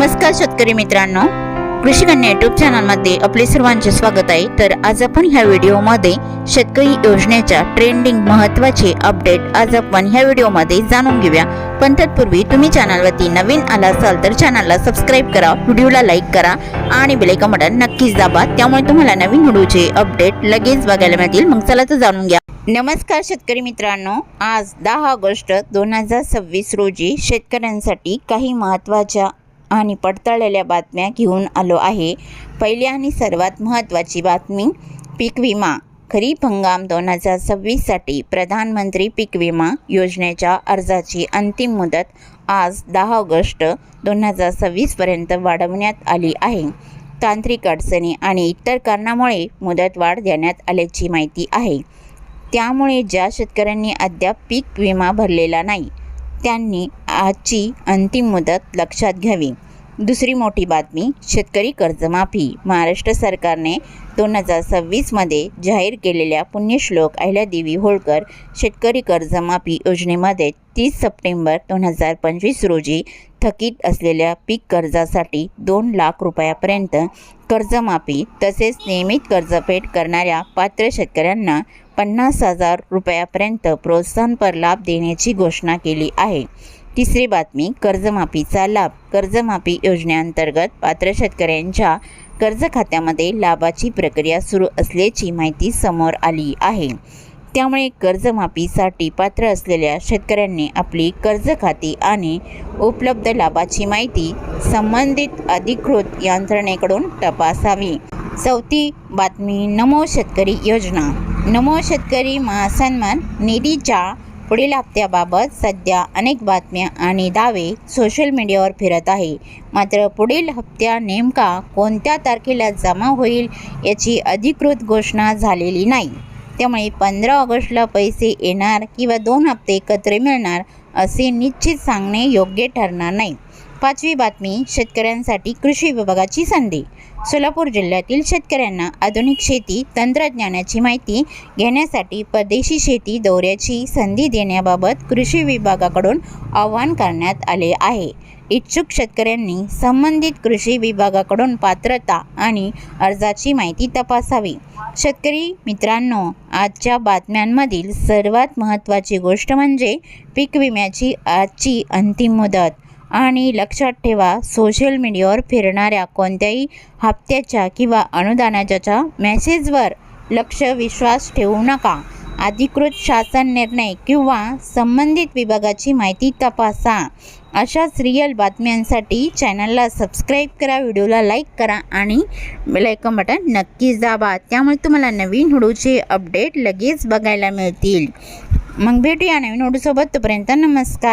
नमस्कार शेतकरी मित्रांनो, कृषी कन्या यूट्यूब चॅनलमध्ये आपले सर्वांचे स्वागत आहे। तर आज आपण ह्या व्हिडिओमध्ये शेतकरी योजनेच्या ट्रेंडिंग महत्त्वाचे अपडेट आज आपण ह्या व्हिडिओमध्ये जाणून घेऊया। पण तत्पूर्वी तुम्ही चॅनलवरती नवीन आला असाल तर चॅनलला सबस्क्राइब करा, व्हिडिओला लाईक करा आणि बेल आयकॉन बटन नक्कीच दाबा, त्यामुळे तुम्हाला नवीन व्हिडिओचे अपडेट लगेच बघायला मिळतील। मग चला तर जाणून घ्या। नमस्कार शेतकरी मित्रांनो, आज 10 ऑगस्ट 2026 रोजी शेतकऱ्यांसाठी काही महत्त्वाच्या आणि पडताळलेल्या बातम्या घेऊन आलो आहे। पहिली आणि सर्वात महत्त्वाची बातमी, पीक विमा खरीप हंगाम 2026 साठी प्रधानमंत्री पीक विमा योजनेच्या अर्जाची अंतिम मुदत आज 10 ऑगस्ट 2026 पर्यंत वाढवण्यात आली आहे। तांत्रिक अडचणी आणि इतर कारणामुळे मुदतवाढ देण्यात आल्याची माहिती आहे। त्यामुळे ज्या शेतकऱ्यांनी अद्याप पीक विमा भरलेला नाही त्यांनी आजची अंतिम मुदत लक्षात घ्यावी। दुसरी मोठी बातमी, शेतकरी कर्जमाफी महाराष्ट्र सरकारने 2026 मध्ये जाहीर केलेल्या पुण्यश्लोक अहिल्यादेवी होळकर शेतकरी कर्जमाफी योजनेमध्ये 30 सप्टेंबर 2025 रोजी थकीत असलेल्या पीक कर्जासाठी 2 लाख रुपयापर्यंत कर्जमाफी तसेच नियमित कर्जफेड करणाऱ्या पात्र शेतकऱ्यांना 50,000 रुपयापर्यंत प्रोत्साहनपर लाभ देण्याची घोषणा केली आहे। तिसरी बातमी, कर्जमाफीचा लाभ कर्जमाफी योजनेअंतर्गत पात्र शेतकऱ्यांच्या कर्ज खात्यामध्ये लाभाची प्रक्रिया सुरू असल्याची माहिती समोर आली आहे। त्यामुळे कर्जमाफीसाठी पात्र असलेल्या शेतकऱ्यांनी आपली कर्ज खाती आणि उपलब्ध लाभाची माहिती संबंधित अधिकृत यंत्रणेकडून तपासावी। चौथी बातमी, नमो शेतकरी योजना नमो शेतकरी महासन्मान निधीच्या पुढील हप्त्याबाबत सध्या अनेक बातम्या आणि दावे सोशल मीडियावर फिरत आहे। मात्र पुढील हप्ता नेमका कोणत्या तारखेला जमा होईल याची अधिकृत घोषणा झालेली नाही। त्यामुळे 15 ऑगस्टला पैसे येणार किंवा 2 हप्ते एकत्र मिळणार असे निश्चित सांगणे योग्य ठरणार नाही। पाचवी बातमी, शेतकऱ्यांसाठी कृषी विभागाची संधी सोलापूर जिल्ह्यातील शेतकऱ्यांना आधुनिक शेती तंत्रज्ञानाची माहिती घेण्यासाठी परदेशी शेती दौऱ्याची संधी देण्याबाबत कृषी विभागाकडून आवाहन करण्यात आले आहे। इच्छुक शेतकऱ्यांनी संबंधित कृषी विभागाकडून पात्रता आणि अर्जाची माहिती तपासावी। शेतकरी मित्रांनो, आजच्या बातम्यांमधील सर्वात महत्त्वाची गोष्ट म्हणजे पीक विम्याची आजची अंतिम मुदत। आणि लक्षात ठेवा, सोशल मीडियावर फिरणाऱ्या कोणत्याही हप्त्याच्या किंवा अनुदानाच्या मेसेजवर विश्वास ठेवू नका। अधिकृत शासन निर्णय किंवा संबंधित विभागाची माहिती तपासा। अशाच रिअल बातम्यांसाठी चॅनलला सबस्क्राईब करा, व्हिडिओला लाईक करा आणि बेल आयकॉन बटन नक्कीच दाबा, त्यामुळे तुम्हाला नवीन व्हिडिओचे अपडेट लगेच बघायला मिळतील। मग भेटूया नवीन व्हिडिओसोबत, तोपर्यंत नमस्कार।